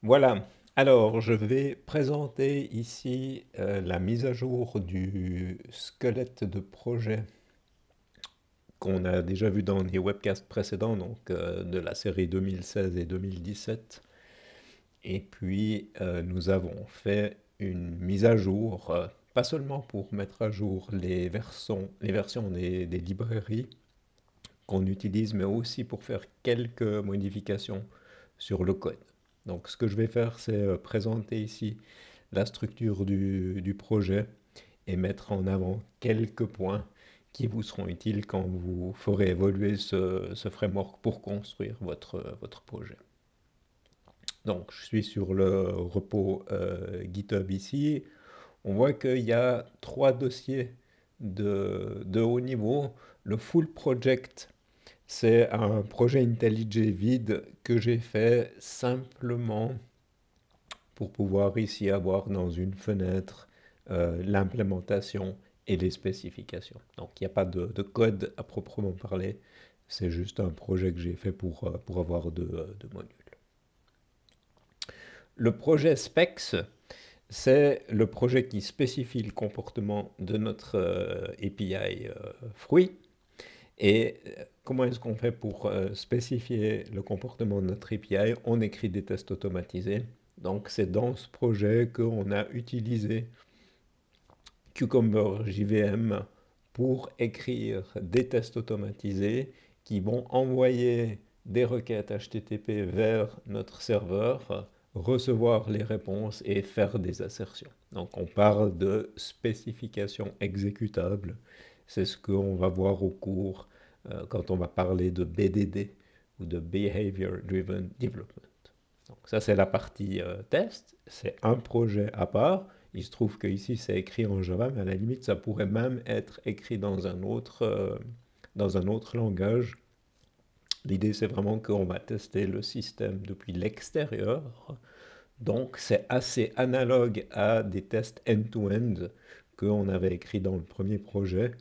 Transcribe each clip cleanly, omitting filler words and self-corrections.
Voilà, alors je vais présenter ici la mise à jour du squelette de projet qu'on a déjà vu dans les webcasts précédents, donc de la série 2016 et 2017. Et puis nous avons fait une mise à jour, pas seulement pour mettre à jour les versions des librairies qu'on utilise, mais aussi pour faire quelques modifications sur le code. Donc ce que je vais faire, c'est présenter ici la structure du projet et mettre en avant quelques points qui vous seront utiles quand vous ferez évoluer ce framework pour construire votre projet. Donc je suis sur le repo GitHub ici. On voit qu'il y a trois dossiers de haut niveau. Le full project, c'est un projet IntelliJ vide que j'ai fait simplement pour pouvoir ici avoir dans une fenêtre l'implémentation et les spécifications. Donc il n'y a pas de code à proprement parler, c'est juste un projet que j'ai fait pour avoir deux modules. Le projet Specs, c'est le projet qui spécifie le comportement de notre API fruit. Et comment est-ce qu'on fait pour spécifier le comportement de notre API? On écrit des tests automatisés. Donc c'est dans ce projet qu'on a utilisé Cucumber JVM pour écrire des tests automatisés qui vont envoyer des requêtes HTTP vers notre serveur, recevoir les réponses et faire des assertions. Donc on parle de spécification exécutable. C'est ce qu'on va voir au cours quand on va parler de BDD ou de Behavior Driven Development. Donc ça c'est la partie test, c'est un projet à part. Il se trouve que ici c'est écrit en Java, mais à la limite ça pourrait même être écrit dans un autre langage. L'idée c'est vraiment qu'on va tester le système depuis l'extérieur. Donc c'est assez analogue à des tests end-to-end qu'on avait écrit dans le premier projet.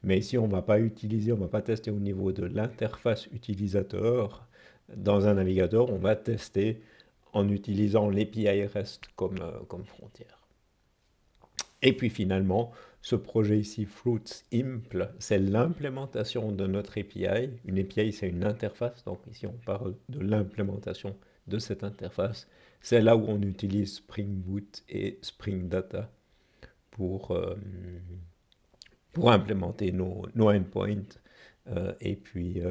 Mais ici on ne va pas utiliser, on ne va pas tester au niveau de l'interface utilisateur. Dans un navigateur, on va tester en utilisant l'API REST comme frontière. Et puis finalement, ce projet ici, Fruits Impl, c'est l'implémentation de notre API. Une API, c'est une interface, donc ici on parle de l'implémentation de cette interface. C'est là où on utilise Spring Boot et Spring Data pour, euh, pour implémenter nos endpoints et puis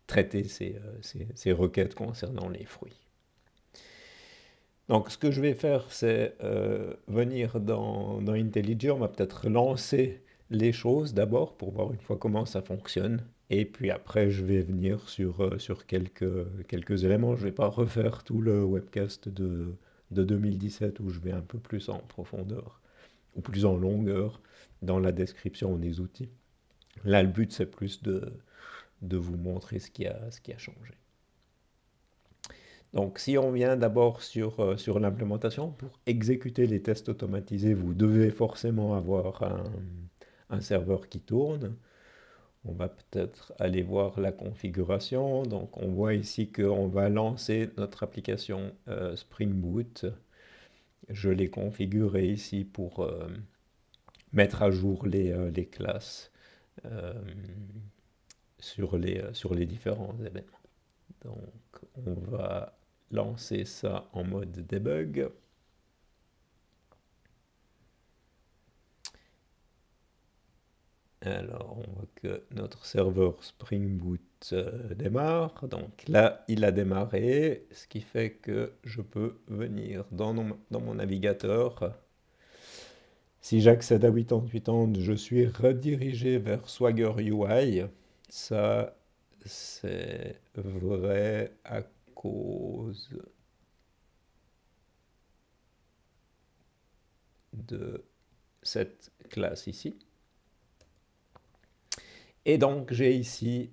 traiter ces requêtes concernant les fruits. Donc ce que je vais faire, c'est venir dans IntelliJ, on va peut-être lancer les choses d'abord pour voir une fois comment ça fonctionne. Et puis après, je vais venir sur quelques éléments. Je ne vais pas refaire tout le webcast de 2017 où je vais un peu plus en profondeur ou plus en longueur dans la description des outils. Là, le but, c'est plus de vous montrer ce qui a changé. Donc, si on vient d'abord sur l'implémentation, pour exécuter les tests automatisés, vous devez forcément avoir un serveur qui tourne. On va peut-être aller voir la configuration. Donc, on voit ici qu'on va lancer notre application Spring Boot. Je l'ai configuré ici pour mettre à jour les classes euh, sur les différents événements. Donc, on va lancer ça en mode debug. Alors, on voit que notre serveur Spring Boot démarre. Donc là, il a démarré, ce qui fait que je peux venir dans mon navigateur. Si j'accède à 8080, je suis redirigé vers Swagger UI. Ça, c'est vrai à cause de cette classe ici. Et donc, j'ai ici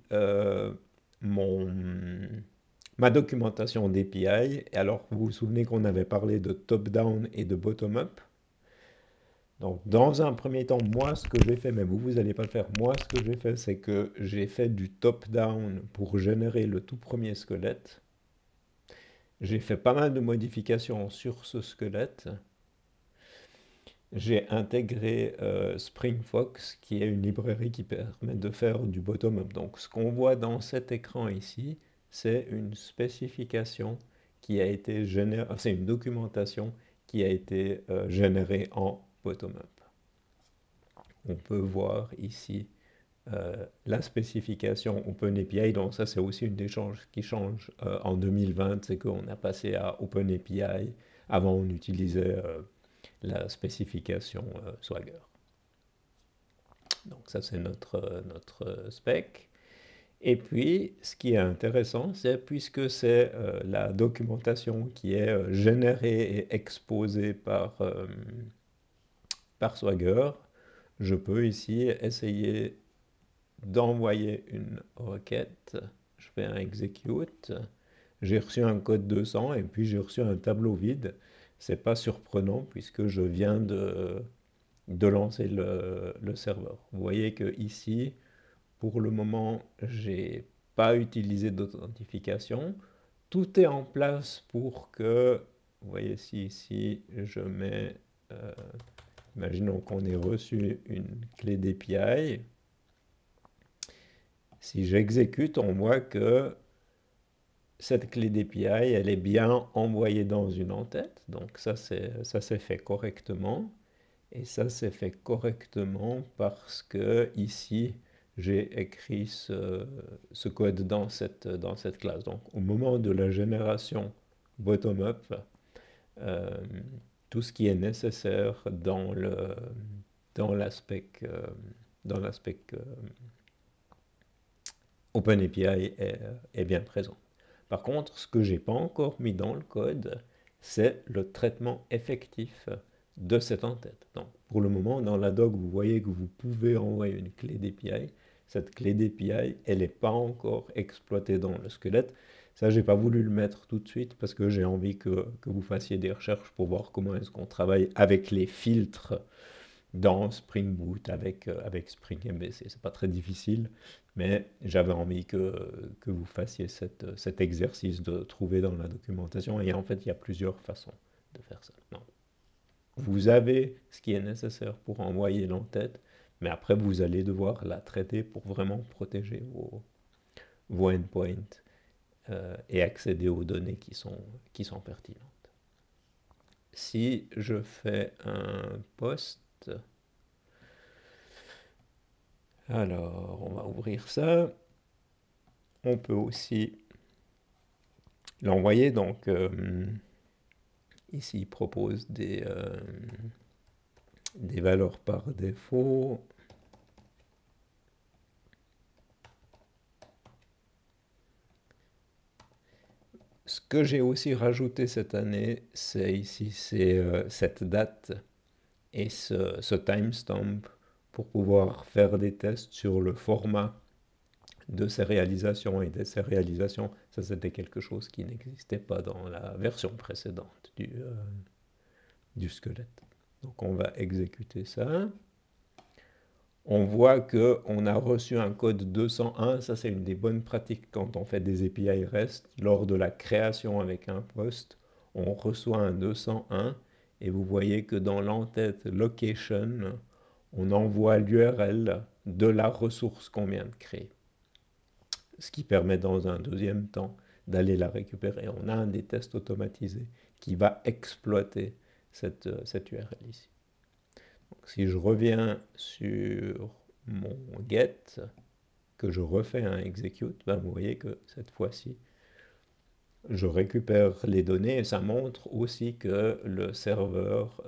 ma documentation d'API. Et alors, vous vous souvenez qu'on avait parlé de top-down et de bottom-up. Donc, dans un premier temps, moi, ce que j'ai fait, mais vous n'allez pas le faire. Moi, ce que j'ai fait, c'est que j'ai fait du top-down pour générer le tout premier squelette. J'ai fait pas mal de modifications sur ce squelette. J'ai intégré SpringFox, qui est une librairie qui permet de faire du bottom-up. Donc ce qu'on voit dans cet écran ici, c'est une spécification qui a été générée, c'est une documentation qui a été générée en bottom-up. On peut voir ici la spécification OpenAPI. Donc ça, c'est aussi une des choses qui change en 2020, c'est qu'on a passé à OpenAPI. Avant, on utilisait la spécification Swagger. Donc ça, c'est notre spec. Et puis, ce qui est intéressant, c'est puisque c'est la documentation qui est générée et exposée par Swagger, je peux ici essayer d'envoyer une requête. Je fais un execute. J'ai reçu un code 200 et puis j'ai reçu un tableau vide. C'est pas surprenant puisque je viens de lancer le serveur. Vous voyez que ici, pour le moment, j'ai pas utilisé d'authentification. Tout est en place pour que, vous voyez ici, je mets, imaginons qu'on ait reçu une clé d'API. Si j'exécute, on voit que cette clé d'API, elle est bien envoyée dans une en-tête. Donc ça c'est fait correctement. Et ça c'est fait correctement parce que ici, j'ai écrit ce code dans cette classe. Donc au moment de la génération bottom-up, euh, tout ce qui est nécessaire dans l'aspect OpenAPI est bien présent. Par contre, ce que je n'ai pas encore mis dans le code, c'est le traitement effectif de cette en-tête. Donc, pour le moment, dans la doc, vous voyez que vous pouvez envoyer une clé d'API. Cette clé d'API, elle n'est pas encore exploitée dans le squelette. Ça, j'ai pas voulu le mettre tout de suite parce que j'ai envie que vous fassiez des recherches pour voir comment est-ce qu'on travaille avec les filtres dans Spring Boot avec Spring MVC. C'est pas très difficile, mais j'avais envie que vous fassiez cet exercice de trouver dans la documentation. Et en fait, il y a plusieurs façons de faire ça. Non. Vous avez ce qui est nécessaire pour envoyer l'entête, mais après, vous allez devoir la traiter pour vraiment protéger vos endpoints et accéder aux données qui sont pertinentes. Si je fais un post, alors on va ouvrir ça. On peut aussi l'envoyer. Donc ici, il propose des valeurs par défaut. Ce que j'ai aussi rajouté cette année, c'est ici, c'est cette date et ce timestamp pour pouvoir faire des tests sur le format de ces réalisations et de ces réalisations. Ça, c'était quelque chose qui n'existait pas dans la version précédente du squelette. Donc, on va exécuter ça. On voit qu'on a reçu un code 201. Ça, c'est une des bonnes pratiques quand on fait des API REST. Lors de la création avec un post, on reçoit un 201. Et vous voyez que dans l'entête location, on envoie l'URL de la ressource qu'on vient de créer. Ce qui permet dans un deuxième temps d'aller la récupérer. On a un des tests automatisés qui va exploiter cette URL ici. Donc, si je reviens sur mon get, que je refais un execute, ben vous voyez que cette fois-ci, je récupère les données et ça montre aussi que le serveur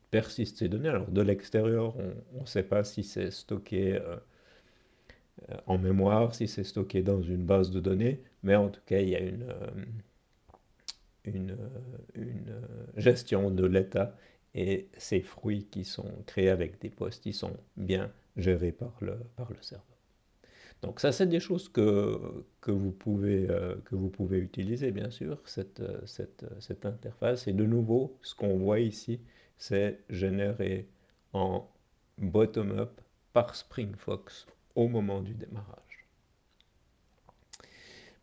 persiste ces données. Alors de l'extérieur, on ne sait pas si c'est stocké en mémoire, si c'est stocké dans une base de données, mais en tout cas, il y a une gestion de l'état et ces fruits qui sont créés avec des postes, ils sont bien gérés par le serveur. Donc ça, c'est des choses que vous pouvez utiliser, bien sûr, cette interface. Et de nouveau, ce qu'on voit ici, c'est généré en bottom-up par SpringFox au moment du démarrage.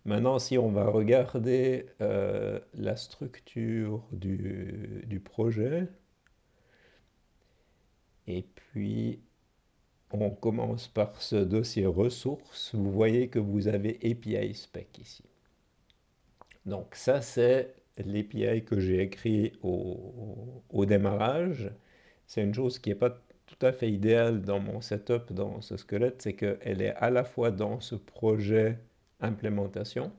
Maintenant, si on va regarder la structure du projet, et puis on commence par ce dossier ressources, vous voyez que vous avez API spec ici. Donc ça, c'est l'API que j'ai écrit au démarrage. C'est une chose qui n'est pas tout à fait idéale dans mon setup, dans ce squelette, c'est qu'elle est à la fois dans ce projet implémentation,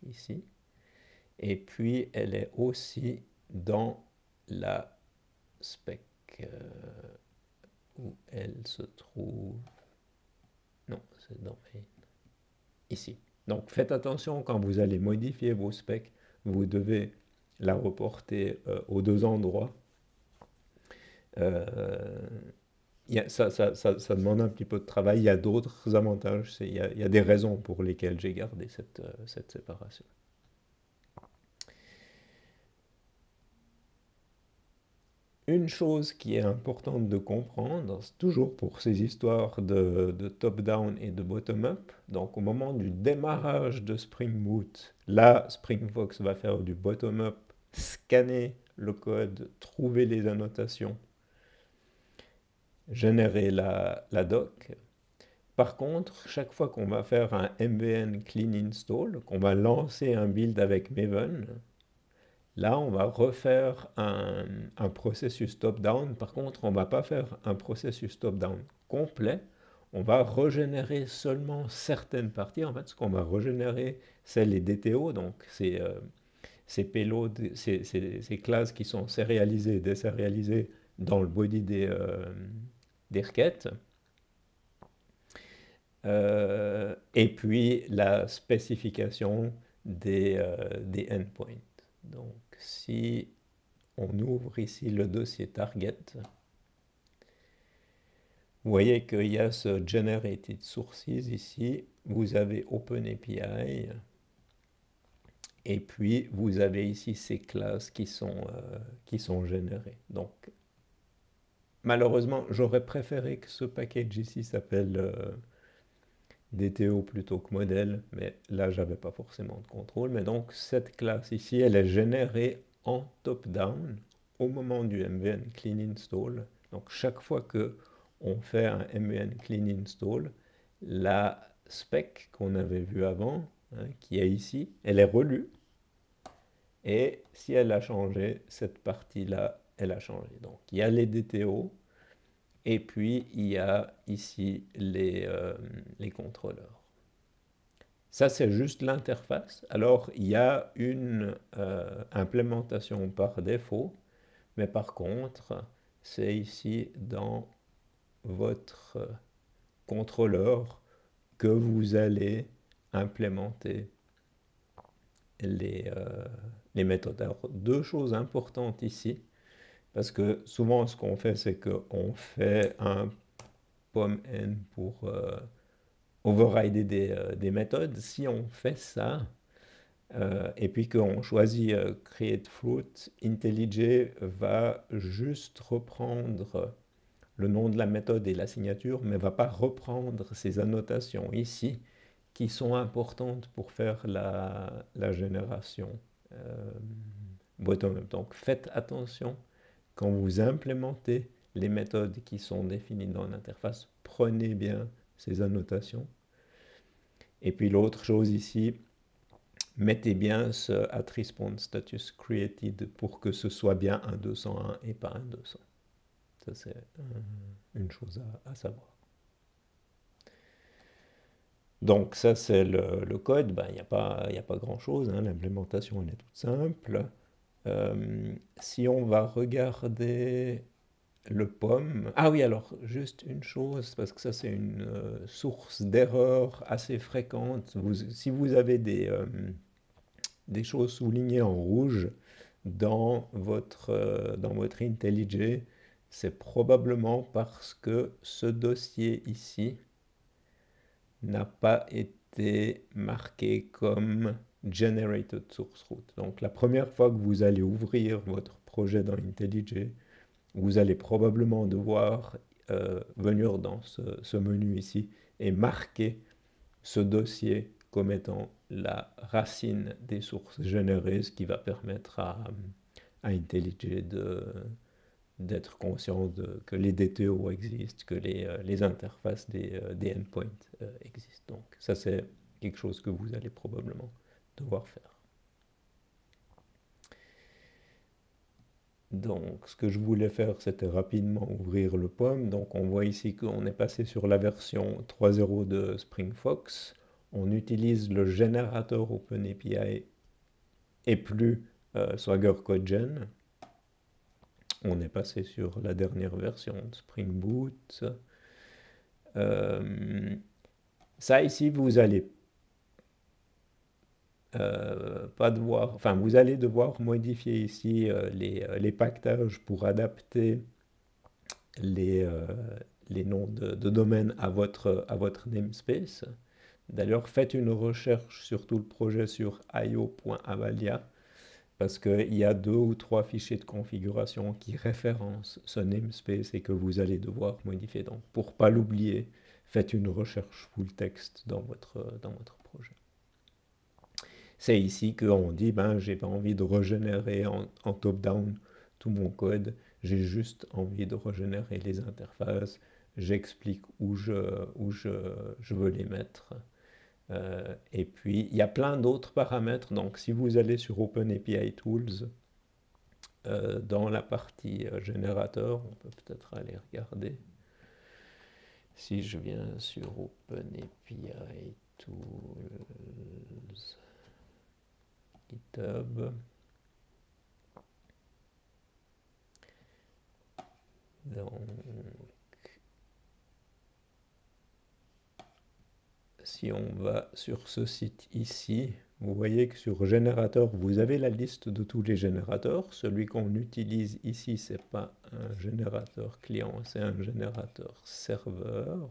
ici, et puis elle est aussi dans la spec, où elle se trouve. Non, c'est dans ici. Donc faites attention quand vous allez modifier vos specs, vous devez la reporter aux deux endroits. Ça demande un petit peu de travail. Il y a d'autres avantages. Il y a des raisons pour lesquelles j'ai gardé cette séparation. Une chose qui est importante de comprendre, toujours pour ces histoires de top-down et de bottom-up, donc au moment du démarrage de Spring Boot, là, SpringFox va faire du bottom-up, scanner le code, trouver les annotations, générer la doc. Par contre, chaque fois qu'on va faire un MVN clean install, qu'on va lancer un build avec Maven, là, on va refaire un processus top-down. Par contre, on ne va pas faire un processus top-down complet. On va régénérer seulement certaines parties. En fait, ce qu'on va régénérer, c'est les DTO, donc ces payloads, ces classes qui sont sérialisées, désérialisées dans le body des requêtes. Et puis la spécification des endpoints. Donc si on ouvre ici le dossier target, vous voyez qu'il y a ce generated sources ici, vous avez OpenAPI, et puis vous avez ici ces classes qui sont générées. Donc malheureusement, j'aurais préféré que ce package ici s'appelle DTO plutôt que modèle, mais là, j'avais pas forcément de contrôle. Mais donc, cette classe ici, elle est générée en top-down au moment du MVN clean install. Donc, chaque fois que on fait un MVN clean install, la spec qu'on avait vue avant, hein, qui est ici, elle est relue. Et si elle a changé, cette partie-là, elle a changé. Donc, il y a les DTO, et puis il y a ici les contrôleurs. Ça, c'est juste l'interface. Alors, il y a une implémentation par défaut, mais par contre, c'est ici dans votre contrôleur que vous allez implémenter les méthodes. Alors, deux choses importantes ici, parce que souvent, ce qu'on fait, c'est qu'on fait un POM-N pour overrider des méthodes. Si on fait ça, et puis qu'on choisit create fruit, IntelliJ va juste reprendre le nom de la méthode et la signature, mais va pas reprendre ces annotations ici qui sont importantes pour faire la génération bottom-up. Donc faites attention quand vous implémentez les méthodes qui sont définies dans l'interface, prenez bien ces annotations. Et puis l'autre chose ici, mettez bien ce @response_status_created pour que ce soit bien un 201 et pas un 200. Ça, c'est une chose à savoir. Donc ça, c'est le code. Ben, il n'y a pas grand-chose, hein. L'implémentation, elle est toute simple. Si on va regarder le POM... Ah oui, alors, juste une chose, parce que ça, c'est une source d'erreur assez fréquente. Si vous avez des choses soulignées en rouge dans votre IntelliJ, c'est probablement parce que ce dossier ici n'a pas été marqué comme Generated Source Root. Donc la première fois que vous allez ouvrir votre projet dans IntelliJ, vous allez probablement devoir venir dans ce menu ici et marquer ce dossier comme étant la racine des sources générées, ce qui va permettre à IntelliJ d'être conscient que les DTO existent, que les interfaces des endpoints existent. Donc ça, c'est quelque chose que vous allez probablement devoir faire. Donc, ce que je voulais faire, c'était rapidement ouvrir le POM. Donc, on voit ici qu'on est passé sur la version 3.0 de SpringFox. On utilise le générateur OpenAPI et plus Swagger CodeGen. On est passé sur la dernière version de Spring Boot. Ça ici, vous allez pas devoir, enfin, vous allez devoir modifier ici les packages pour adapter les noms de domaine à votre namespace. D'ailleurs, faites une recherche sur tout le projet sur io.avalia parce qu'il y a 2 ou 3 fichiers de configuration qui référencent ce namespace et que vous allez devoir modifier. Donc, pour ne pas l'oublier, faites une recherche full text dans votre projet. C'est ici qu'on dit, ben, j'ai pas envie de régénérer en top-down tout mon code, j'ai juste envie de régénérer les interfaces, j'explique où je veux les mettre. Et puis, il y a plein d'autres paramètres. Donc, si vous allez sur OpenAPI Tools, dans la partie générateur, on peut peut-être aller regarder. Si je viens sur OpenAPI Tools, GitHub, donc, si on va sur ce site ici, vous voyez que sur générateur, vous avez la liste de tous les générateurs. Celui qu'on utilise ici, ce n'est pas un générateur client, c'est un générateur serveur.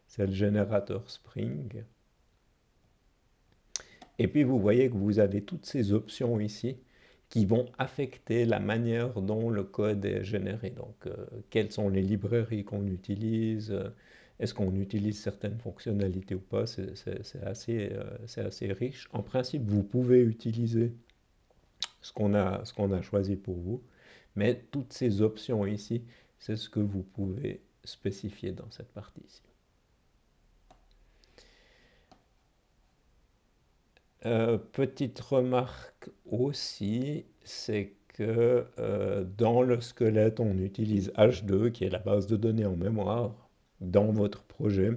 C'est le générateur Spring. Et puis vous voyez que vous avez toutes ces options ici qui vont affecter la manière dont le code est généré. Donc, quelles sont les librairies qu'on utilise, est-ce qu'on utilise certaines fonctionnalités ou pas, c'est assez riche. En principe, vous pouvez utiliser ce qu'on a choisi pour vous, mais toutes ces options ici, c'est ce que vous pouvez spécifier dans cette partie ici. Petite remarque aussi, c'est que dans le squelette, on utilise H2, qui est la base de données en mémoire, dans votre projet.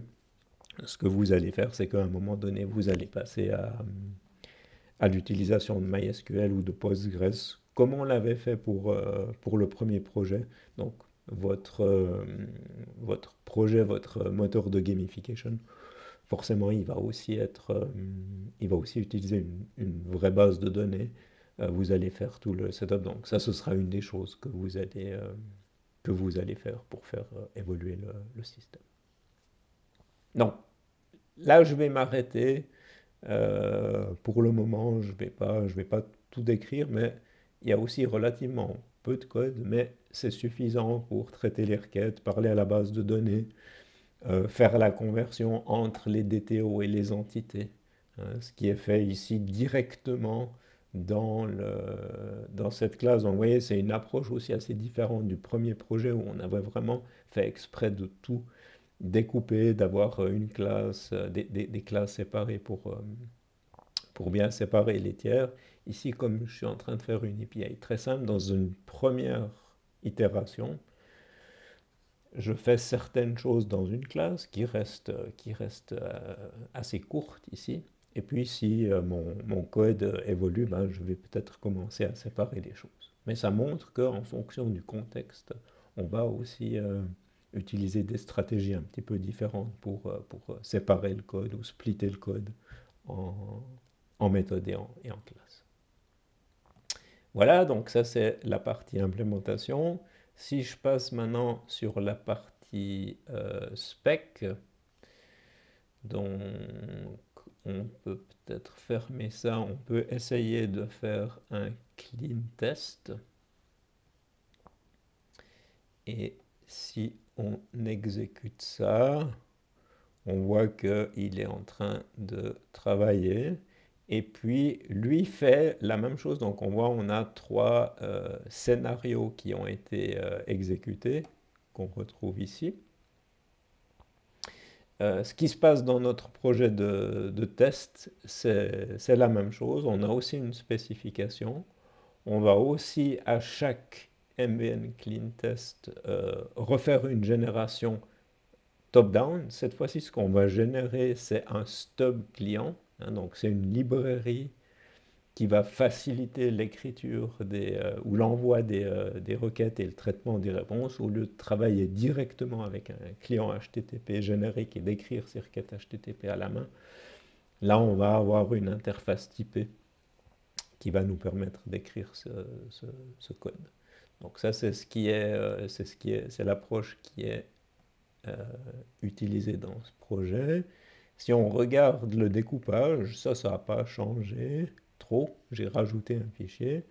Ce que vous allez faire, c'est qu'à un moment donné, vous allez passer à l'utilisation de MySQL ou de Postgres, comme on l'avait fait pour le premier projet. Donc, votre projet, votre moteur de gamification, forcément, il va aussi utiliser une vraie base de données. Vous allez faire tout le setup. Donc ça, ce sera une des choses que vous allez faire pour faire évoluer le système. Donc, là, je vais m'arrêter. Pour le moment, je vais pas tout décrire, mais il y a aussi relativement peu de code, mais c'est suffisant pour traiter les requêtes, parler à la base de données, faire la conversion entre les DTO et les entités, hein, ce qui est fait ici directement dans cette classe. Donc vous voyez, c'est une approche aussi assez différente du premier projet où on avait vraiment fait exprès de tout découper, d'avoir une classe, des classes séparées pour bien séparer les tiers. Ici, comme je suis en train de faire une API très simple, dans une première itération, je fais certaines choses dans une classe qui restent assez courtes ici. Et puis si mon code évolue, ben, je vais peut-être commencer à séparer les choses. Mais ça montre qu'en fonction du contexte, on va aussi utiliser des stratégies un petit peu différentes pour séparer le code ou splitter le code en méthode et en classe. Voilà, donc ça c'est la partie implémentation. Si je passe maintenant sur la partie spec, donc on peut peut-être fermer ça, on peut essayer de faire un clean test. Et si on exécute ça, on voit qu'il est en train de travailler. Et puis, lui fait la même chose. Donc, on voit, on a trois scénarios qui ont été exécutés, qu'on retrouve ici. Ce qui se passe dans notre projet de test, c'est la même chose. On a aussi une spécification. On va aussi, à chaque MVN Clean Test, refaire une génération top-down. Cette fois-ci, ce qu'on va générer, c'est un stub client. Hein, donc, c'est une librairie qui va faciliter l'écriture ou l'envoi des requêtes et le traitement des réponses, au lieu de travailler directement avec un client HTTP générique et d'écrire ces requêtes HTTP à la main. Là, on va avoir une interface typée qui va nous permettre d'écrire ce code. Donc ça, c'est l'approche qui est utilisée dans ce projet. Si on regarde le découpage, ça n'a pas changé trop. J'ai rajouté un fichier.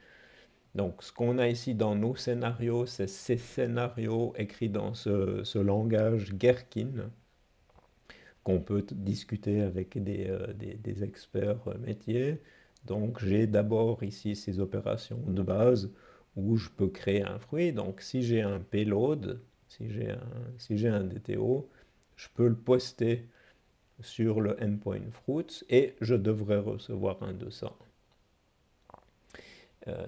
Donc, ce qu'on a ici dans nos scénarios, c'est ces scénarios écrits dans ce langage Gherkin, qu'on peut discuter avec des experts métiers. Donc, j'ai d'abord ici ces opérations de base où je peux créer un fruit. Donc, si j'ai un payload, si j'ai un DTO, je peux le poster sur le endpoint fruits et je devrais recevoir un 200.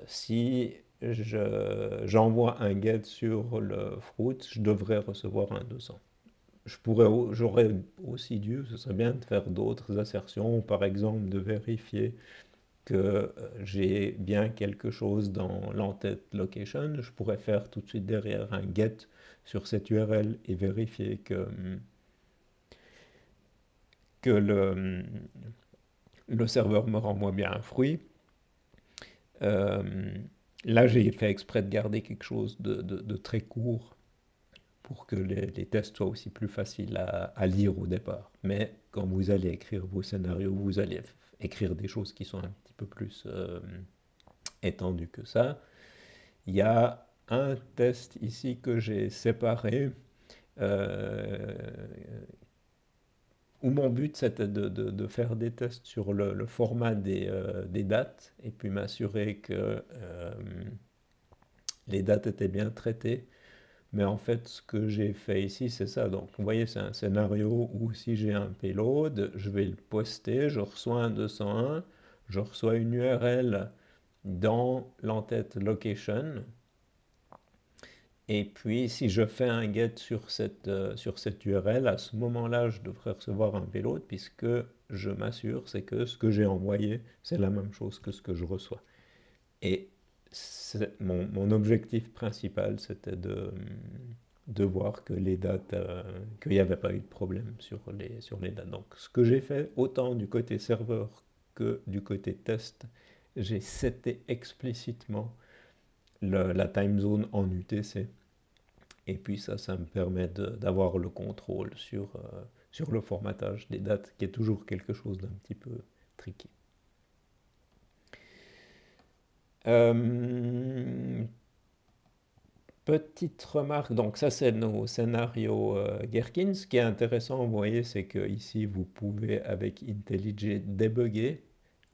Si j'envoie un get sur le fruit, je devrais recevoir un 200. J'aurais aussi dû, ce serait bien de faire d'autres assertions, par exemple de vérifier que j'ai bien quelque chose dans l'entête location. Je pourrais faire tout de suite derrière un get sur cette URL et vérifier que le serveur me renvoie bien un fruit. Là, j'ai fait exprès de garder quelque chose de très court pour que les tests soient aussi plus faciles à lire au départ. Mais quand vous allez écrire vos scénarios, vous allez écrire des choses qui sont un petit peu plus étendues que ça. Il y a un test ici que j'ai séparé, où mon but c'était de faire des tests sur le format des dates et puis m'assurer que les dates étaient bien traitées. Mais en fait, ce que j'ai fait ici, c'est ça. Donc, vous voyez, c'est un scénario où si j'ai un payload, je vais le poster, je reçois un 201, je reçois une URL dans l'entête location. Et puis, si je fais un get sur cette URL, à ce moment-là, je devrais recevoir un payload puisque je m'assure, c'est que ce que j'ai envoyé, c'est la même chose que ce que je reçois. Et mon objectif principal, c'était de voir que les dates, qu'il n'y avait pas eu de problème sur les dates. Donc, ce que j'ai fait, autant du côté serveur que du côté test, j'ai seté explicitement la time zone en UTC. Et puis ça me permet d'avoir le contrôle sur le formatage des dates, qui est toujours quelque chose d'un petit peu tricky. Petite remarque, donc ça c'est nos scénarios Gherkin. Ce qui est intéressant, vous voyez, c'est que ici vous pouvez avec IntelliJ débugger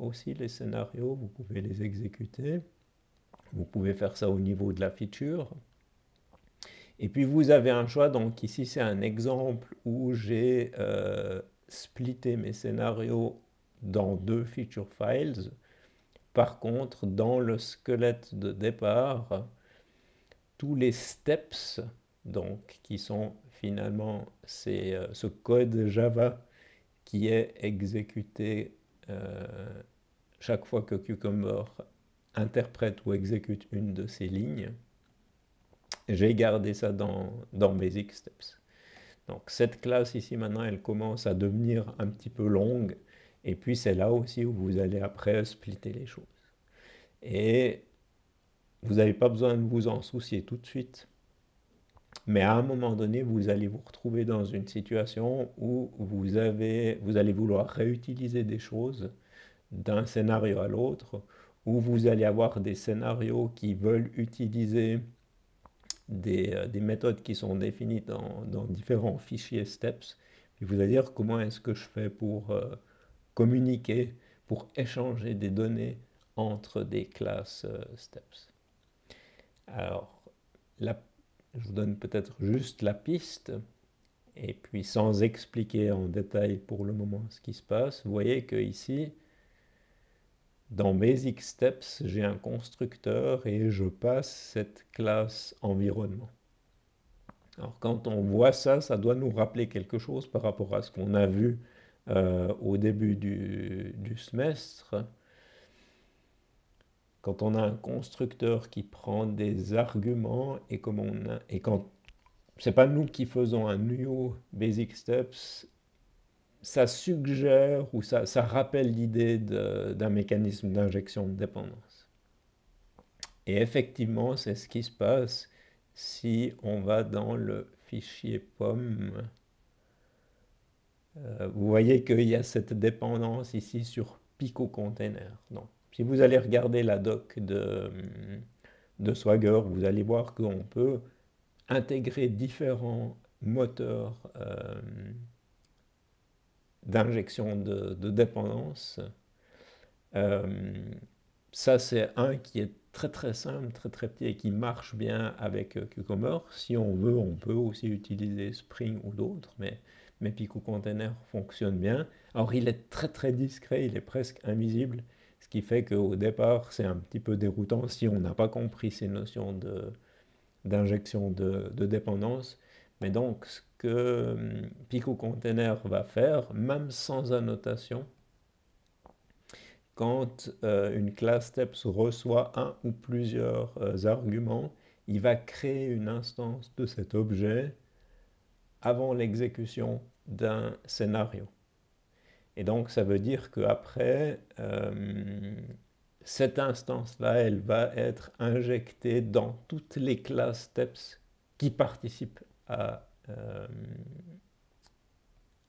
aussi les scénarios, vous pouvez les exécuter. Vous pouvez faire ça au niveau de la feature. Et puis vous avez un choix, donc ici c'est un exemple où j'ai splitté mes scénarios dans 2 feature files. Par contre, dans le squelette de départ, tous les steps, donc, qui sont finalement ce code Java qui est exécuté chaque fois que Cucumber interprète ou exécute une de ces lignes, j'ai gardé ça dans Basic Steps. Donc cette classe ici maintenant, elle commence à devenir un petit peu longue, et puis c'est là aussi où vous allez après splitter les choses. Et vous n'avez pas besoin de vous en soucier tout de suite, mais à un moment donné, vous allez vous retrouver dans une situation où vous allez vouloir réutiliser des choses d'un scénario à l'autre, où vous allez avoir des scénarios qui veulent utiliser des méthodes qui sont définies dans différents fichiers steps. Et vous allez dire comment est-ce que je fais pour communiquer, pour échanger des données entre des classes steps. Alors, là, je vous donne peut-être juste la piste, et puis sans expliquer en détail pour le moment ce qui se passe, vous voyez que ici, dans Basic Steps, j'ai un constructeur et je passe cette classe environnement. Alors quand on voit ça, ça doit nous rappeler quelque chose par rapport à ce qu'on a vu au début du semestre. Quand on a un constructeur qui prend des arguments et quand c'est pas nous qui faisons un new Basic Steps, ça suggère ou ça rappelle l'idée d'un mécanisme d'injection de dépendance. Et effectivement, c'est ce qui se passe si on va dans le fichier POM. Vous voyez qu'il y a cette dépendance ici sur Pico Container. Donc, si vous allez regarder la doc de Swagger, vous allez voir qu'on peut intégrer différents moteurs d'injection de dépendance. Ça, c'est un qui est très simple, très petit et qui marche bien avec Cucumber. Si on veut, on peut aussi utiliser Spring ou d'autres, mais Pico Container fonctionne bien. Alors, il est très discret, il est presque invisible, ce qui fait qu'au départ, c'est un petit peu déroutant si on n'a pas compris ces notions d'injection de dépendance. Mais donc, ce que Pico Container va faire, même sans annotation, quand une classe steps reçoit un ou plusieurs arguments, il va créer une instance de cet objet avant l'exécution d'un scénario. Et donc, ça veut dire qu'après, cette instance-là, elle va être injectée dans toutes les classes steps qui participent à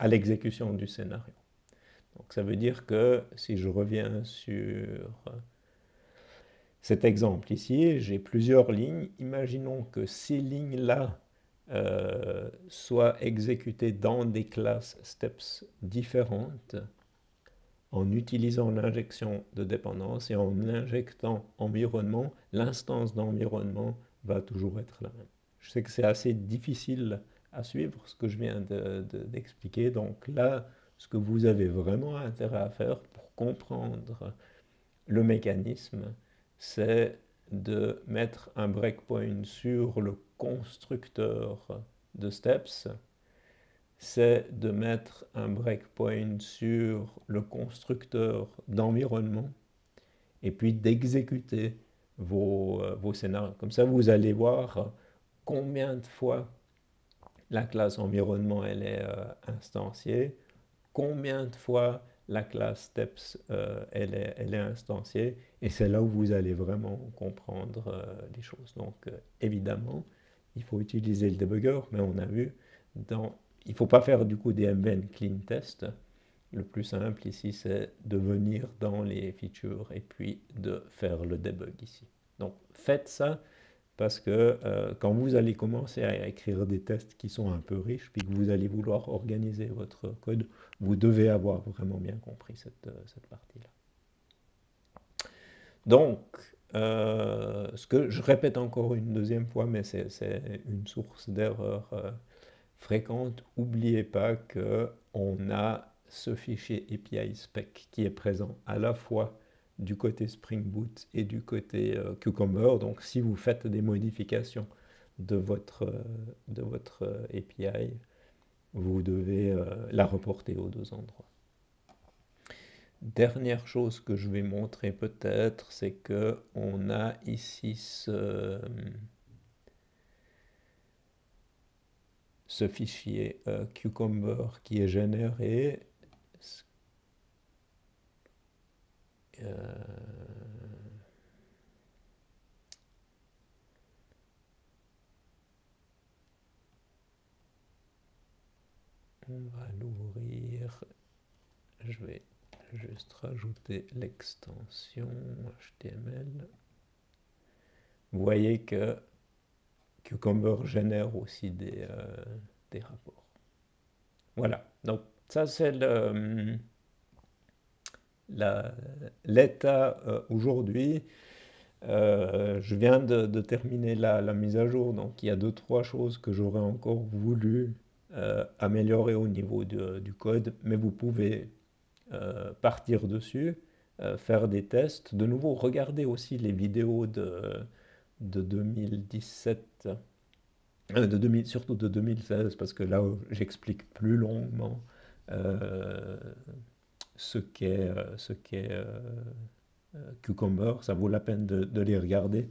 l'exécution du scénario. Donc ça veut dire que si je reviens sur cet exemple ici, j'ai plusieurs lignes. Imaginons que ces lignes-là soient exécutées dans des classes steps différentes en utilisant l'injection de dépendance et en injectant environnement, l'instance d'environnement va toujours être la même. Je sais que c'est assez difficile à suivre ce que je viens d'expliquer, donc là, ce que vous avez vraiment intérêt à faire pour comprendre le mécanisme, c'est de mettre un breakpoint sur le constructeur de steps, c'est de mettre un breakpoint sur le constructeur d'environnement et puis d'exécuter vos scénarios. Comme ça, vous allez voir combien de fois la classe environnement elle est instanciée, combien de fois la classe steps elle est instanciée, et c'est là où vous allez vraiment comprendre les choses. Donc évidemment, il faut utiliser le debugger, mais on a vu, il ne faut pas faire du coup des mbn clean test. Le plus simple ici, c'est de venir dans les features et puis de faire le debug ici. Donc faites ça, parce que quand vous allez commencer à écrire des tests qui sont un peu riches, puis que vous allez vouloir organiser votre code, vous devez avoir vraiment bien compris cette partie-là. Donc, ce que je répète encore une deuxième fois, mais c'est une source d'erreur fréquente, n'oubliez pas qu'on a ce fichier API spec qui est présent à la fois du côté Spring Boot et du côté Cucumber. Donc si vous faites des modifications de votre API, vous devez la reporter aux deux endroits. Dernière chose que je vais montrer peut-être, c'est qu'on a ici ce fichier Cucumber qui est généré. On va l'ouvrir. Je vais juste rajouter l'extension HTML. Vous voyez que Cucumber génère aussi des rapports. Voilà, donc ça c'est l'état aujourd'hui. Je viens de terminer la mise à jour, donc il y a 2, 3 choses que j'aurais encore voulu améliorer au niveau du code, mais vous pouvez partir dessus, faire des tests. De nouveau, regardez aussi les vidéos de 2017, surtout de 2016, parce que là, j'explique plus longuement euh, ce qu'est Cucumber. Ça vaut la peine de les regarder.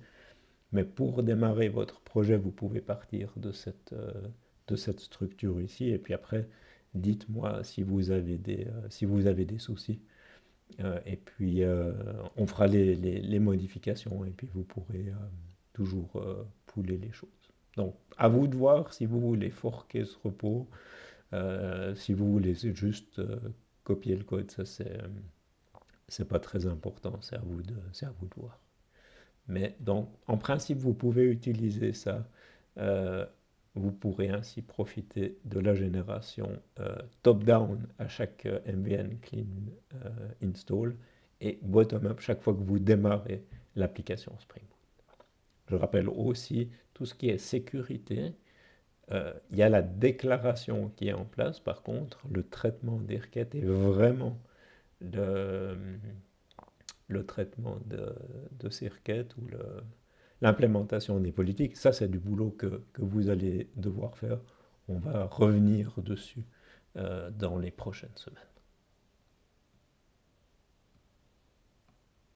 Mais pour démarrer votre projet, vous pouvez partir de cette structure ici. Et puis après, dites-moi si vous avez des soucis. Et puis, on fera les modifications et puis vous pourrez toujours pouler les choses. Donc, à vous de voir si vous voulez forquer ce repo, si vous voulez juste copier le code, ça c'est pas très important, c'est à vous de voir. Mais donc, en principe, vous pouvez utiliser ça. euh, Vous pourrez ainsi profiter de la génération top-down à chaque MVN clean install et bottom-up chaque fois que vous démarrez l'application Spring Boot. Je rappelle aussi tout ce qui est sécurité. Il y a la déclaration qui est en place. Par contre, le traitement des requêtes est vraiment le traitement de ces requêtes ou l'implémentation des politiques. Ça, c'est du boulot que vous allez devoir faire. On va revenir dessus dans les prochaines semaines.